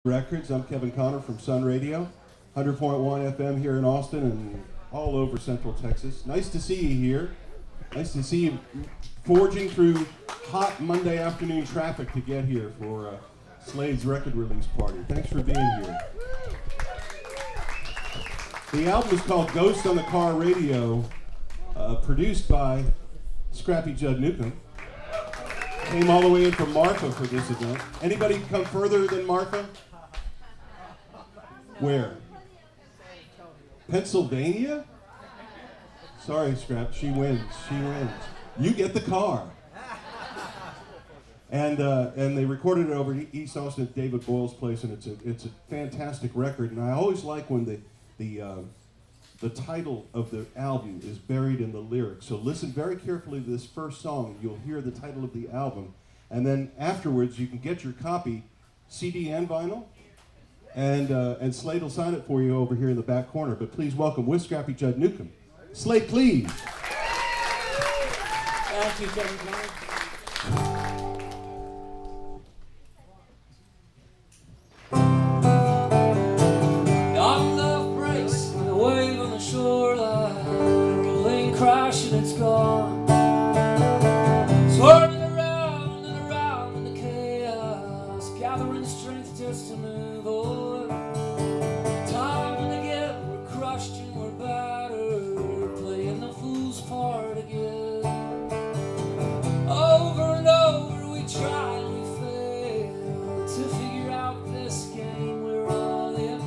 Records. I'm Kevin Connor from Sun Radio, 100.1 FM here in Austin and all over Central Texas. Nice to see you here. Nice to see you forging through hot Monday afternoon traffic to get here for Slaid's record release party. Thanks for being here. The album is called Ghost on the Car Radio, produced by Scrappy Newcomb. Came all the way in from Marfa for this event. Anybody come further than Marfa? Where? Pennsylvania? Sorry, Scrap. She wins. She wins. You get the car. And they recorded it over East Austin at David Boyle's place, and it's a fantastic record. And I always like when the title of the album is buried in the lyrics. So listen very carefully to this first song. You'll hear the title of the album. And then afterwards, you can get your copy, CD and vinyl, and Slaid will sign it for you over here in the back corner. But please welcome, with Scrappy Newcomb, Slaid Cleaves. Thank you, Kevin. Crashing, it's gone. Swirling around and around in the chaos, gathering strength just to move on. Time and again, we're crushed and we're battered, playing the fool's part again. Over and over, we try and we fail to figure out this game we're all in.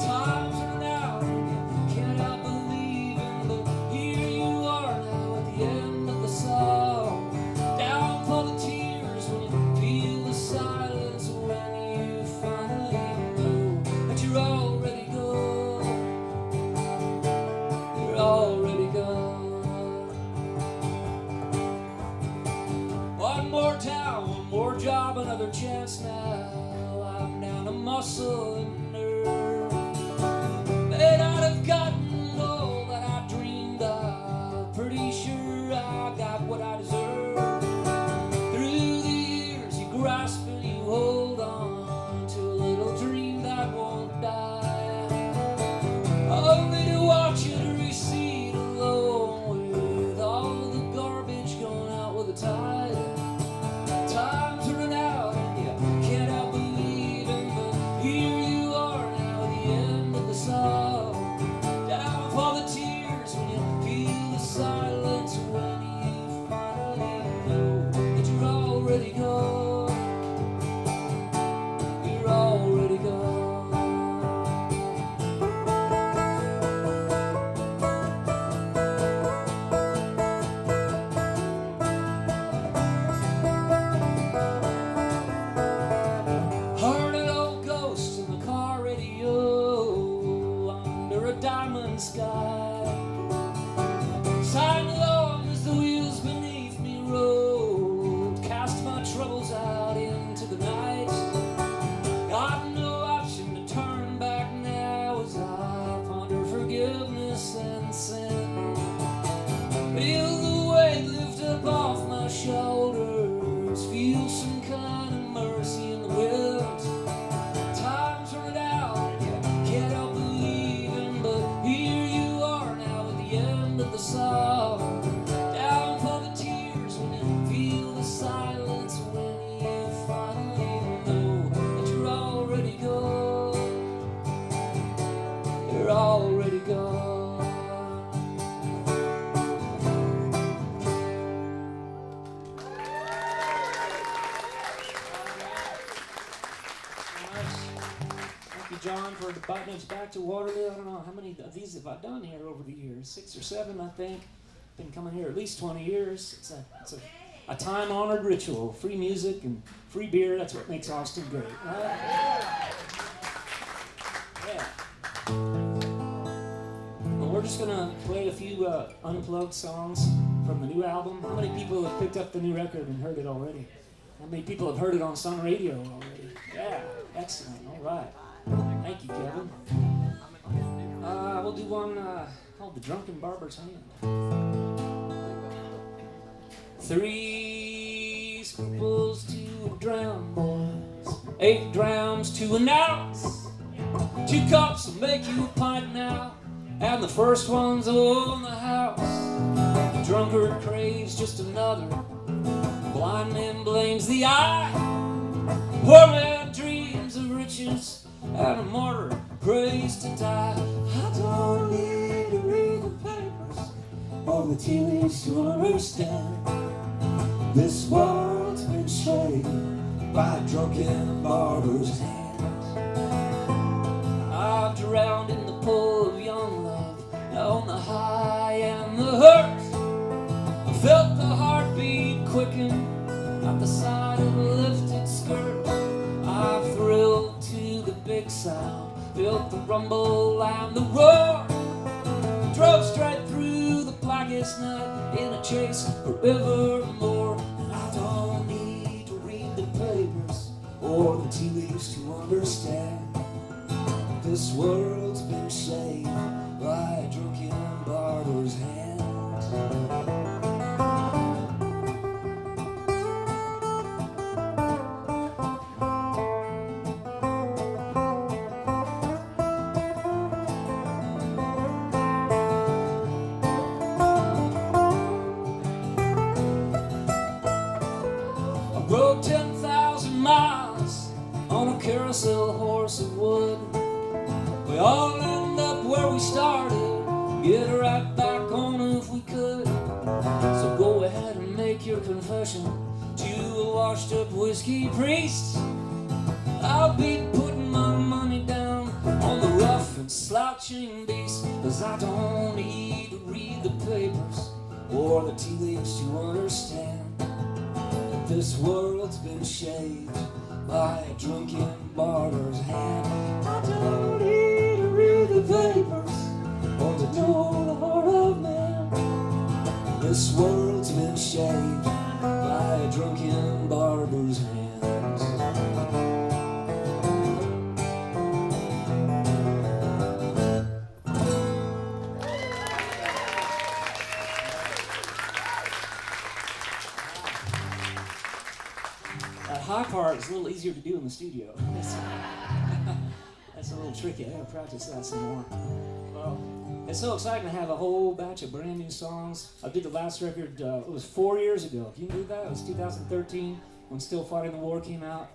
Time's running out, and can't help believing, but here you are now at the end of the song. Down for the tears when you feel the silence, when you finally know that you're already gone. You're already gone. One more town, one more job, another chance now. I'm down to muscle and nerve. May not have gotten all that I dreamed of. Pretty sure I got what I deserve. Through the years, you grasp and you hold on to a little dream that won't die. Only to watch it recede alone, with all the garbage going out with the tide. Time's running out and you can't help believing, but here you are now at the end of the song. Down for the tears when you feel the silence, when you finally know that you're already gone. You're already gone. Heard an old ghost in the car radio under a diamond sky. Sang along as the wheels beneath me rolled, cast my troubles out into the night. Got no option to turn back now as I ponder forgiveness and sin. Feel the weight lift up off my shoulders, feel some kind of mercy in the wind. Time's running out and you can't help believing, but here you are now at the end of the song. Down for the tears when you feel the silence, when you finally know that you're already gone. You're already gone. Thank you, John, for inviting us back to Waterloo. I don't know how many of these have I done here over the years. 6 or 7, I think. Been coming here at least 20 years. It's a time-honored ritual. Free music and free beer. That's what makes Austin great. Right? Yeah. Well, we're just gonna play a few unplugged songs from the new album. How many people have picked up the new record and heard it already? How many people have heard it on Sun Radio already? Yeah, excellent. All right. Thank you, Kevin. We'll do one called The Drunken Barber's Hand. 3 scruples to drown boys. 8 drams to an ounce. 2 cups will make you a pint now, and the first one's on the house. The drunkard craves just another, blind man blames the eye. Poor man dreams of riches, and a martyr prays to die. I don't need to read the papers or the tea leaves to understand this world's been shaped by a drunken barber's hand. I've drowned in the pool of young love, known the high and the hurt. I felt the heartbeat quicken at the side of a lifted skirt. I thrilled to the big sound, felt the rumble and the roar. Drove straight through the blackest night in a chase forevermore. And I don't need to read the papers or the tea leaves to understand this world's been shaped by a drunken barber's hand. Rode 10,000 miles on a carousel horse of wood. We all end up where we started, get right back on if we could. So go ahead and make your confession to a washed up whiskey priest. I'll be putting my money down on the rough and slouching beast, 'cause I don't need to read the papers or the tea leaves to understand this world's been shaped by a drunken barber's hand. I don't need to read the papers or to know the heart of man. This world's been shaped by a drunken barber's hands. That high part is a little easier to do in the studio. That's a little tricky. I gotta practice that some more. Well, it's so exciting to have a whole batch of brand new songs. I did the last record, it was 4 years ago. Can you believe that? It was 2013 when Still Fighting the War came out.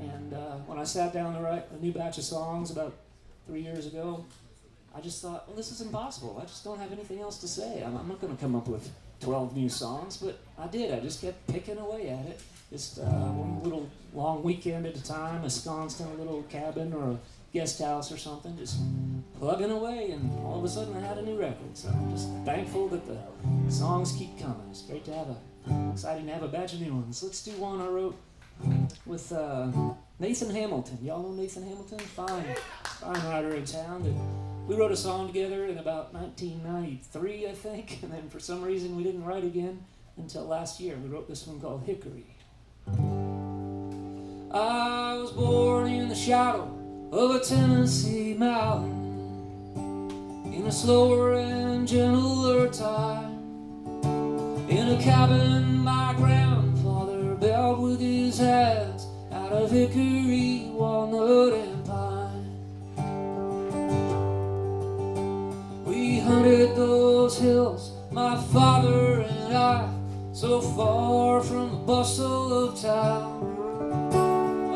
And when I sat down to write a new batch of songs about 3 years ago, I just thought, well, this is impossible. I just don't have anything else to say. I'm not going to come up with 12 new songs, but I did. I just kept picking away at it. Just one little long weekend at a time, ensconced in a little cabin or a guest house or something, just plugging away, and all of a sudden I had a new record. So I'm just thankful that the songs keep coming. It's great to have exciting to have a batch of new ones. Let's do one I wrote with Nathan Hamilton. Y'all know Nathan Hamilton? Fine writer in town. We wrote a song together in about 1993, I think, and then for some reason we didn't write again until last year. We wrote this one called Hickory. I was born in the shadow of a Tennessee mountain, in a slower and gentler time, in a cabin my grandfather built with his hands out of hickory, walnut, and pine. We hunted those hills, my father and I, so far from the bustle of town.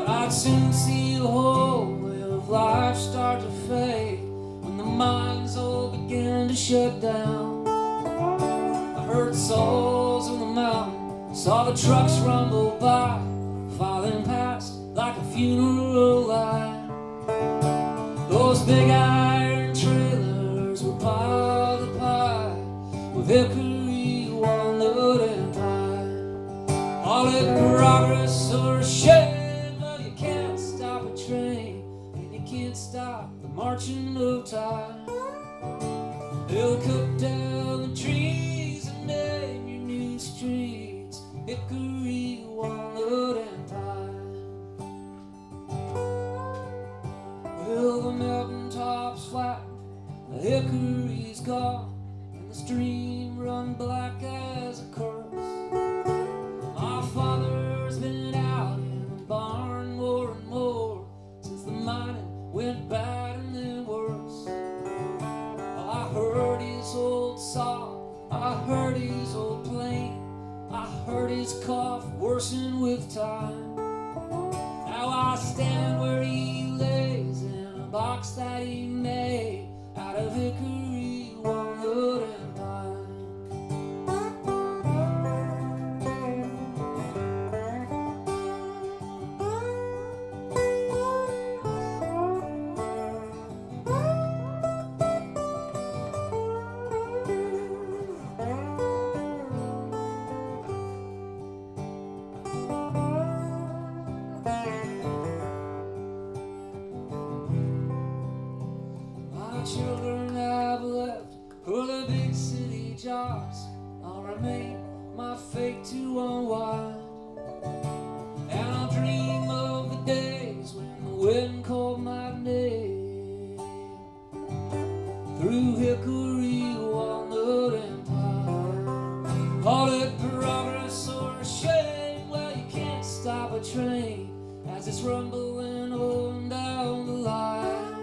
I'd soon see the whole way of life start to fade when the mines all began to shut down. I heard souls on the mountain, saw the trucks rumble by, filing past like a funeral line. Those big iron trailers were piled up high with hickory, walnut, and pine. All in progress or shade, and you can't stop the marching of time. They'll cut down the trees and name your new streets, hickory, walnut, and pine. Well, the mountaintops flattened, the hickory's gone, and the stream run black as a curse. My father's been out in the barn more and more, went bad and then worse. I heard his old sob, I heard his old plaint, I heard his cough worsen with time. Now I stand where he lays in a box that he made out of hickory, walnut, and pine. Children have left for the big city jobs. I'll remain my fate to unwind, and I'll dream of the days when the wind called my name through hickory, walnut, and pine. Call it progress or a shame, well, you can't stop a train as it's rumbling on down the line.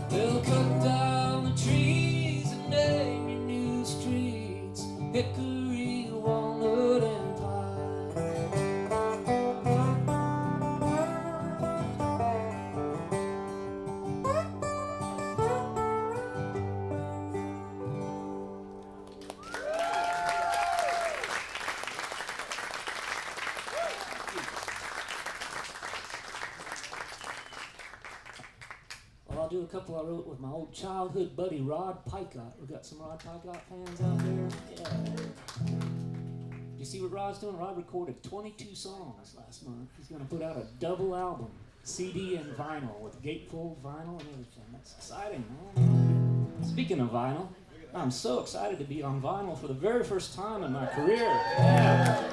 They'll cut down the trees and name your new streets hickory, walnut, and pine. I'll do a couple I wrote with my old childhood buddy Rod Picott. We've got some Rod Picott fans out there. Yeah. You see what Rod's doing? Rod recorded 22 songs last month. He's going to put out a double album, CD and vinyl, with gatefold vinyl and everything. That's exciting, man. Speaking of vinyl, I'm so excited to be on vinyl for the very first time in my career. Yeah.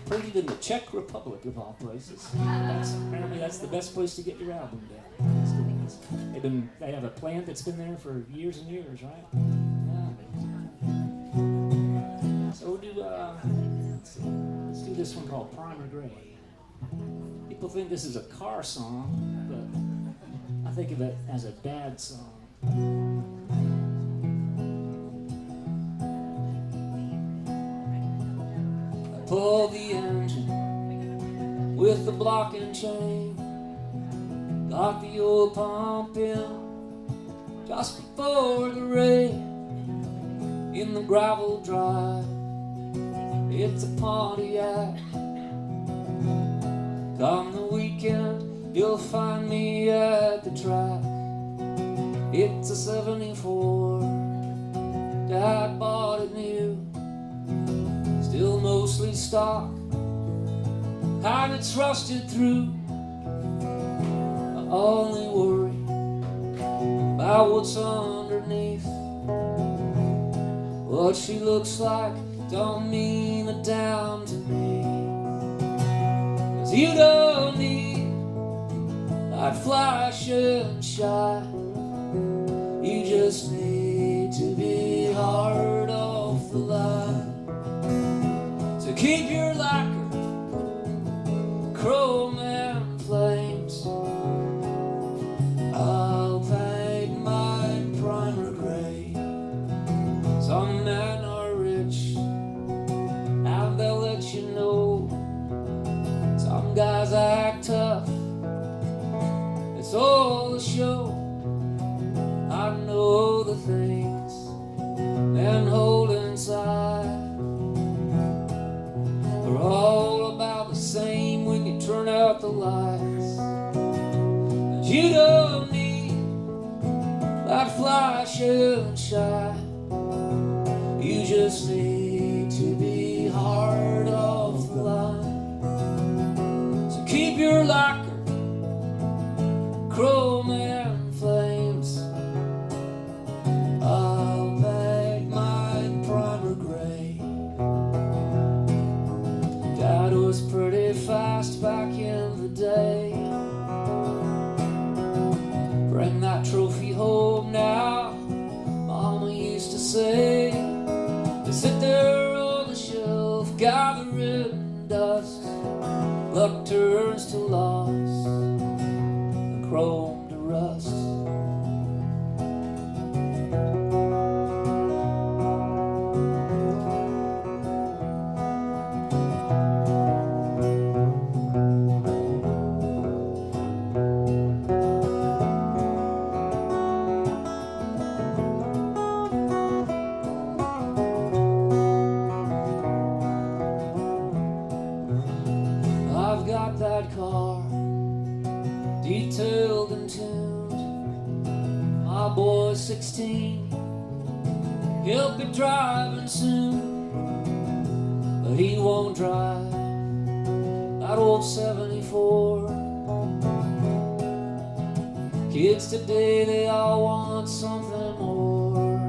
Printed in the Czech Republic, of all places. Apparently that's the best place to get your album done. They have a plant that's been there for years and years, right? Yeah. So let's do this one called Primer Gray. People think this is a car song, but I think of it as a dad song. Pull the engine with the block and chain, got the old pump in just before the rain. In the gravel drive, it's a Pontiac. Come the weekend, you'll find me at the track. It's a 74, Dad bought it new, still mostly stock, and it's rusted through. I only worry about what's underneath. What she looks like don't mean a damn to me, 'cause you don't need that flash and shine. You just need to be hard off the line. So keep your lacquer, chrome and flames. I'll paint mine primer gray. Some men are rich and they'll let you know. Some guys act tough, it's all a show. I know the things men hold inside are all about the same when you turn out the lights. But you don't need that flash and shine. You just need to be hard off the line. So keep your lacquer, chrome and flames. I'll paint mine primer gray. Dad was pretty fast back in the day. Bring that trophy home now, Mama used to say. To sit there on the shelf detailed and tuned. My boy's 16, he'll be driving soon, but he won't drive that old 74. Kids today, they all want something more.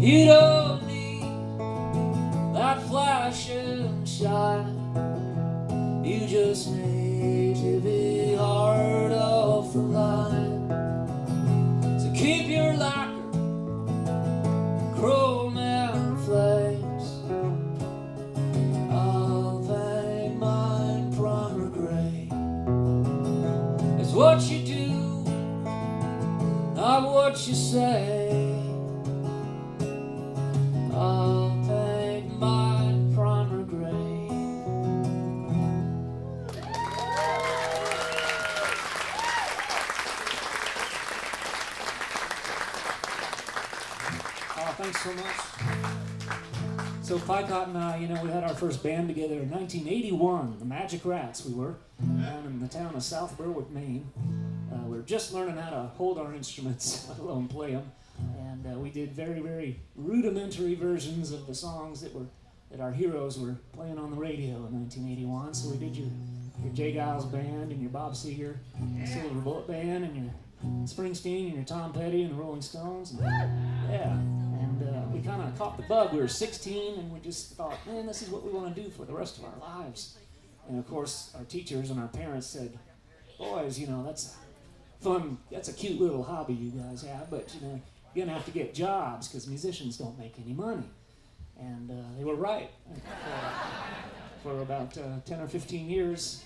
You don't need that flash and shine, you just need to be hard off the line. So keep your lacquer, chrome and flames. I'll paint mine primer gray. It's what you do, not what you say. I'll paint mine primer gray. Oh, thanks so much. So Pycott and I, we had our first band together in 1981, the Magic Rats we were, down in the town of South Berwick, Maine. We were just learning how to hold our instruments, let alone play them. And we did very, very rudimentary versions of the songs that our heroes were playing on the radio in 1981. So we did your Jay Giles band and your Bob Seger Silver Bullet band and your Springsteen and your Tom Petty and the Rolling Stones. And, yeah, and we kind of caught the bug. We were 16 and we just thought, man, this is what we want to do for the rest of our lives. And of course, our teachers and our parents said, boys, that's fun. That's a cute little hobby you guys have, but you're gonna have to get jobs because musicians don't make any money. And they were right. For about 10 or 15 years,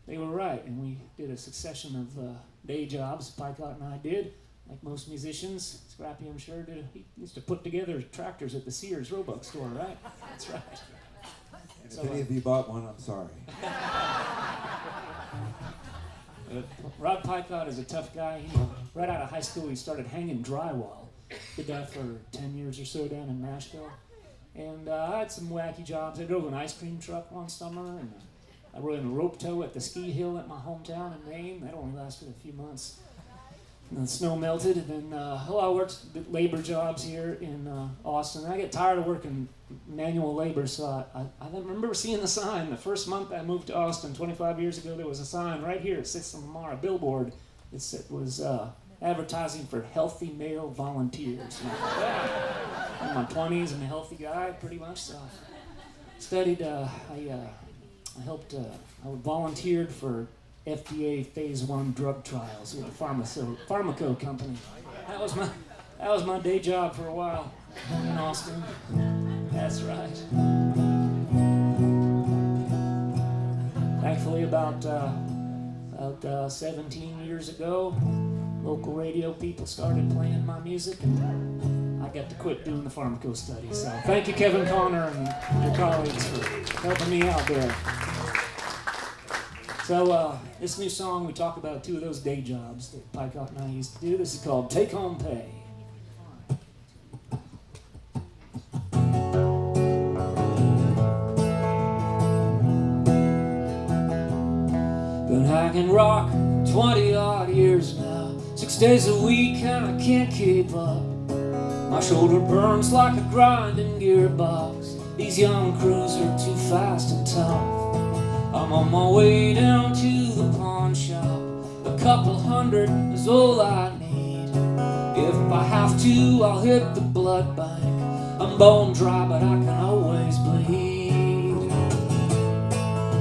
they were right. And we did a succession of day jobs, Pycott and I did, like most musicians. Scrappy, I'm sure, did. He used to put together tractors at the Sears Roebuck store, right? That's right. And if any of you bought one, I'm sorry. Rod Pycott is a tough guy. Right out of high school, he started hanging drywall. Did that for 10 years or so down in Nashville. And I had some wacky jobs. I drove an ice cream truck one summer, and I rode in a rope tow at the ski hill at my hometown in Maine. That only lasted a few months. And the snow melted, and then I worked labor jobs here in Austin. I get tired of working manual labor, so I remember seeing the sign. The first month I moved to Austin 25 years ago, there was a sign right here at 6th and Lamar, a billboard. It was advertising for healthy male volunteers. And I thought, yeah, in my 20s, I'm a healthy guy, pretty much. So I studied, I volunteered for FDA Phase 1 drug trials with a pharmaco company. That was my day job for a while in Austin. That's right. Thankfully, about 17 years ago, local radio people started playing my music, and I got to quit doing the pharmaco study. So thank you, Kevin Connor and your colleagues, for helping me out there. So this new song, we talk about two of those day jobs that Pycott and I used to do. This is called Take Home Pay. Been hacking rock 20-odd years now, 6 days a week and I can't keep up. My shoulder burns like a grinding gearbox. These young crews are too fast and tough. I'm on my way down to the pawn shop. A couple hundred is all I need. If I have to, I'll hit the blood bank. I'm bone dry, but I can always bleed.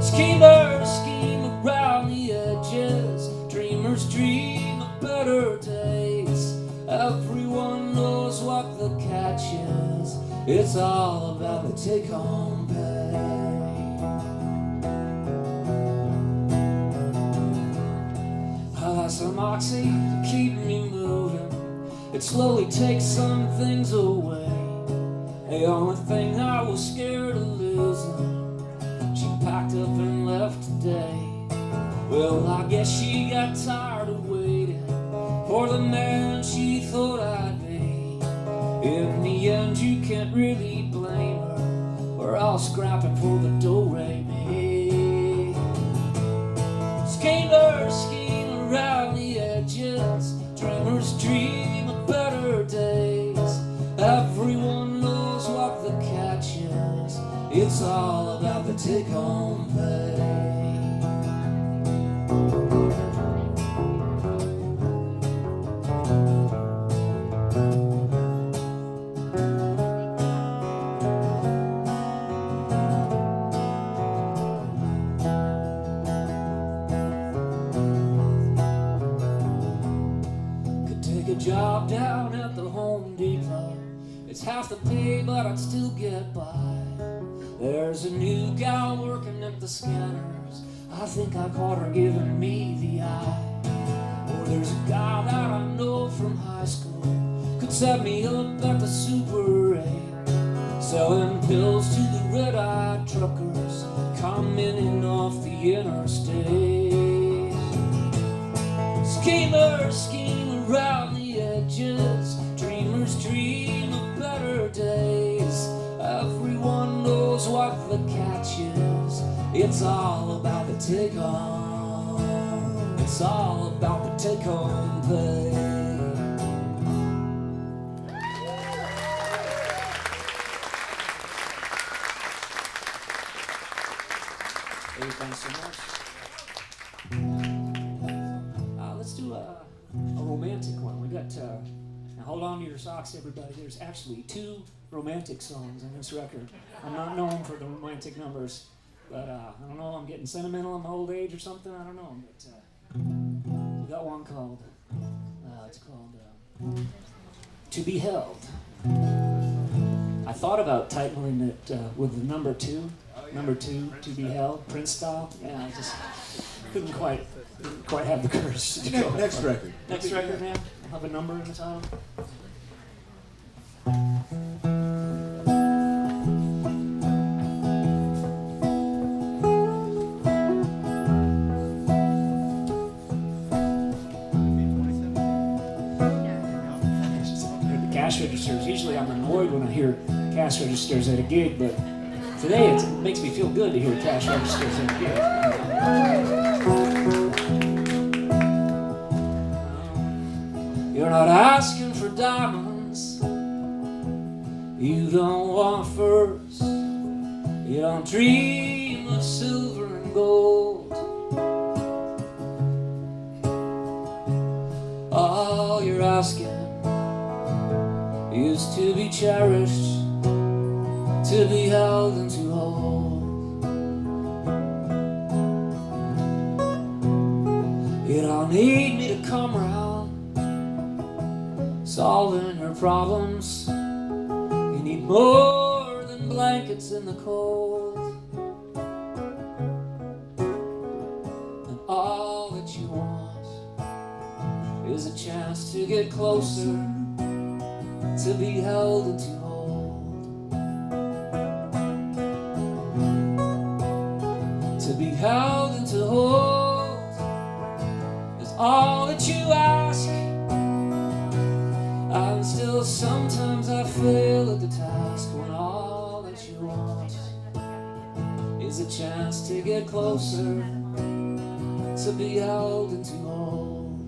Schemers scheme around the edges. Dreamers dream of better days. Everyone knows what the catch is. It's all about the take-home pay. Some oxy to keep me moving. It slowly takes some things away. The only thing I was scared of losing, she packed up and left today. Well, I guess she got tired of waiting for the man she thought I'd be. In the end, you can't really blame her. We're all scrapping for the do-re-mi. Schemer, schemer It's all about the take-home pay. Could take a job down at the Home Depot. It's half the pay, but I'd still get by. There's a new gal working at the scanners. I think I caught her giving me the eye. Or there's a guy that I know from high school could set me up at the Super 8, selling pills to the red-eyed truckers coming in off the interstate. Schemers scheme around the edges, dreamers dream of better days. Everyone knows what the catch is. It's all about the take-home. It's all about the take-home pay. Hey, thanks so much. Let's do a romantic one. We got, now hold on to your socks, everybody. There's actually 2 romantic songs on this record. I'm not known for the romantic numbers, but I don't know, I'm getting sentimental in my old age or something, I don't know. But we got one called, it's called To Be Held. I thought about titling it with the number 2, To Be Held, Prince style. Yeah, I just couldn't quite have the courage to go. Next record. Next record, man. I'll have a number in the title. The cash registers. Usually I'm annoyed when I hear cash registers at a gig, but today it makes me feel good to hear cash registers at a gig. You're not asking for diamonds, you don't want furs, you don't dream of silver and gold. All you're asking is to be cherished, to be held and to hold. You don't need me to come round solving your problems. You need more than blankets in the cold. And all that you want is a chance to get closer, to be held and to hold. To be held and to hold is all that you ask. And still sometimes I fail at the task, when all that you want is a chance to get closer, to be held and to hold.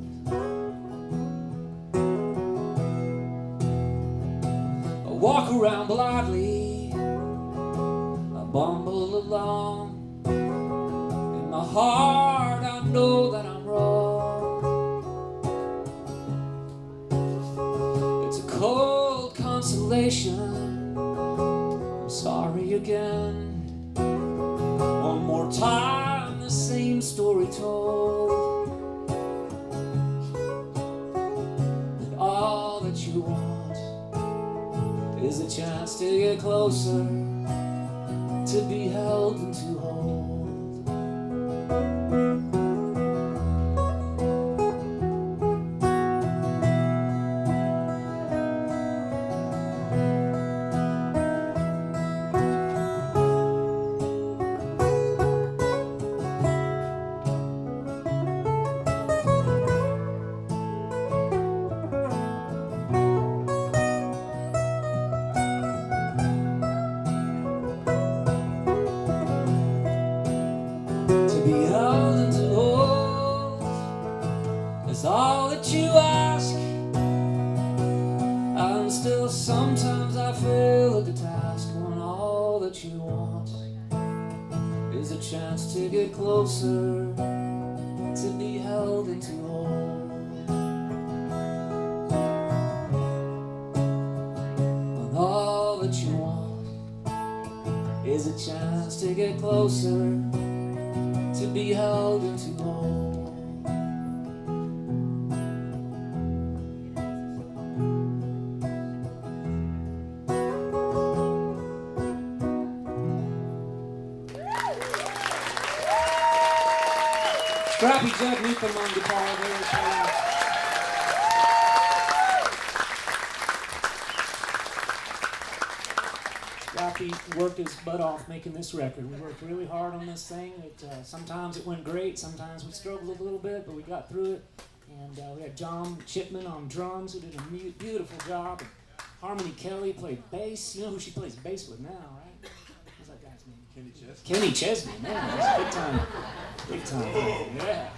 I walk around blindly, I bumble along. In my heart I know that I'm wrong. Cold consolation, I'm sorry again. One more time, the same story told. And all that you want is a chance to get closer, to be held and to hold. chance to get closer, to be held and to hold. When all that you want is a chance to get closer, to be held and to hold. Scrappy Jack Newcomb on guitar there. Scrappy worked his butt off making this record. We worked really hard on this thing. Sometimes it went great, sometimes we struggled a little bit, but we got through it. And we had John Chipman on drums, who did a beautiful job. And Harmony Kelly played bass. You know who she plays bass with now, right? What's that guy's name? Kenny Chesney. Kenny Chesney, man, that's big time. Big time, yeah.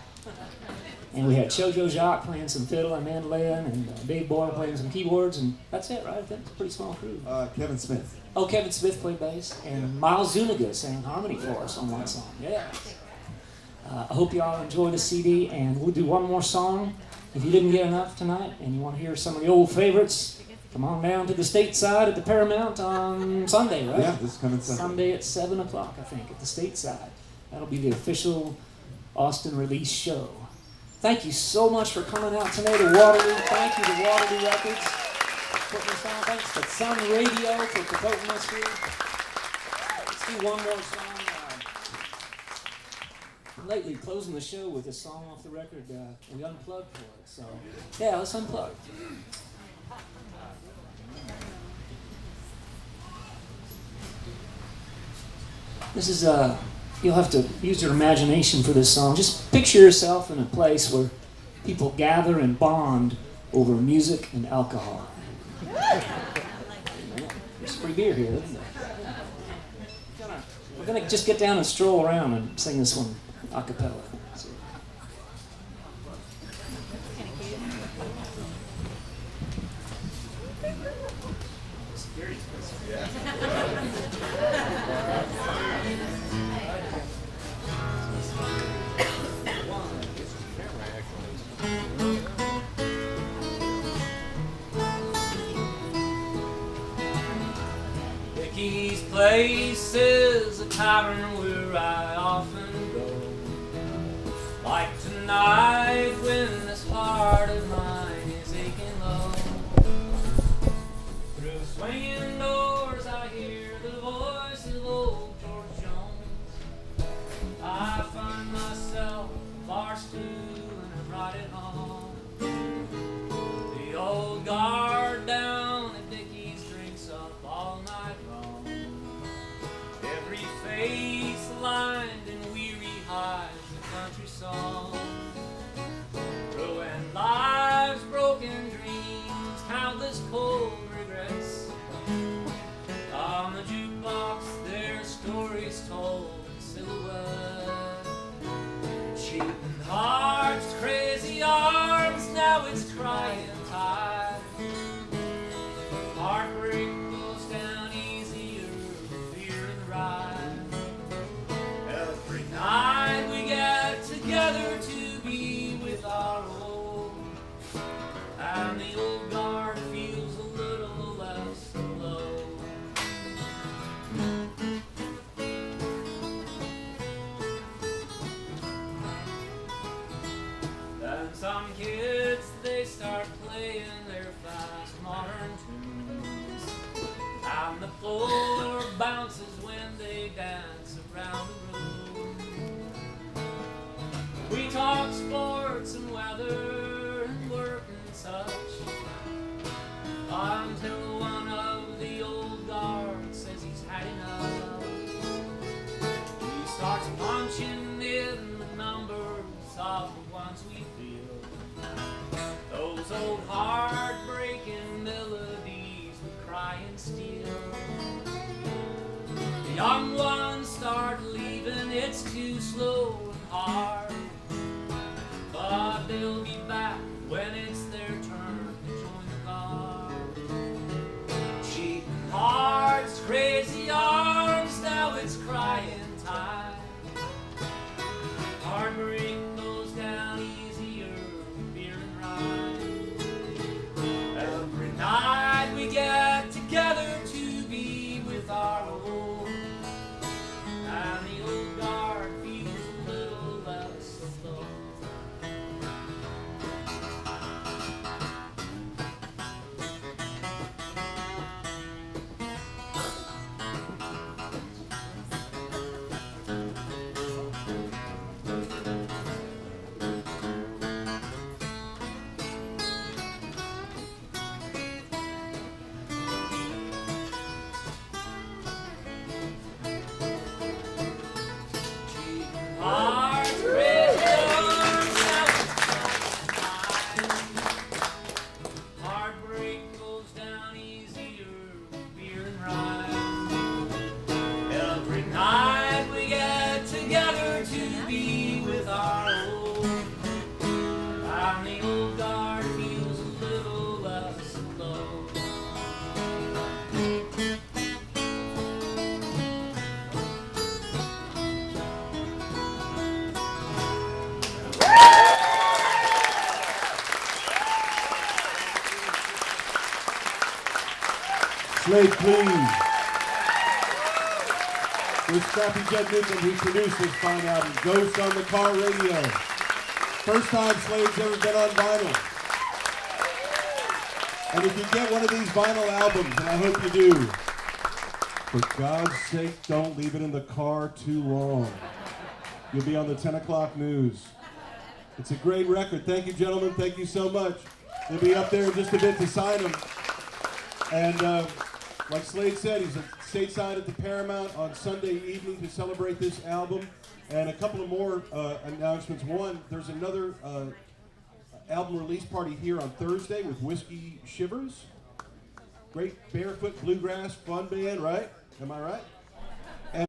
And we had Chojo Jacques playing some fiddle and mandolin, and Dave Boyle playing some keyboards, and that's it, right? That's a pretty small crew. Kevin Smith. Oh, Kevin Smith played bass, and Miles Zuniga sang harmony for us on one song, yeah. I hope you all enjoy the CD, and we'll do one more song. If you didn't get enough tonight, and you want to hear some of the old favorites, come on down to the Stateside at the Paramount on Sunday, right? Yeah, this coming Sunday. Sunday at 7 o'clock, I think, at the Stateside. That'll be the official Austin release show. Thank you so much for coming out tonight to Waterloo. Thank you to Waterloo Records for putting us on. Thanks to Sun Radio for promoting us here. Let's do one more song. Lately, closing the show with a song off the record we unplugged for it. So, yeah, let's unplug. This is you'll have to use your imagination for this song. Just picture yourself in a place where people gather and bond over music and alcohol. There's free beer here, isn't there? We're gonna just get down and stroll around and sing this one a cappella. Vicky's Place is a tavern where I often go. Like tonight when this heart of mine is aching low. Through swinging doors I hear the voice of old George Jones. I find myself bar stool and I'm riding home. The old guard down at Dicky's drinks up all night long. Every face lined in weary hides a country song. Ruined lives, broken dreams, countless cold regrets. On the jukebox their stories told in silhouette. Cheating hearts, crazy arms, now it's crying tide. Heartbreak goes down easier, fear and ride. Every night we get together to be with our old, and the old guard feels a little less alone. And some kids, they start playing their fast modern tunes, and the floor bounces when they dance around the room. We talk sports and weather and work and such, until one of the old guard says he's had enough. He starts punching in the numbers of the ones we feel, those old heartbreaking melodies we cry and steal. The young ones start leaving, it's too slow and hard, but they'll be back when it's their turn to join the guard. Cheating hearts, crazy arms, now it's crying time. Slaid, Cleaves. With Scrappy Newcomb, who produced this fine album, Ghost on the Car Radio. First time Slaid's ever been on vinyl. And if you get one of these vinyl albums, and I hope you do, for God's sake, don't leave it in the car too long. You'll be on the 10 o'clock news. It's a great record. Thank you, gentlemen. Thank you so much. They'll be up there in just a bit to sign them. And like Slaid said, he's stateside at the Paramount on Sunday evening to celebrate this album. And a couple of more announcements. One, there's another album release party here on Thursday with Whiskey Shivers. Great barefoot bluegrass fun band, right? Am I right?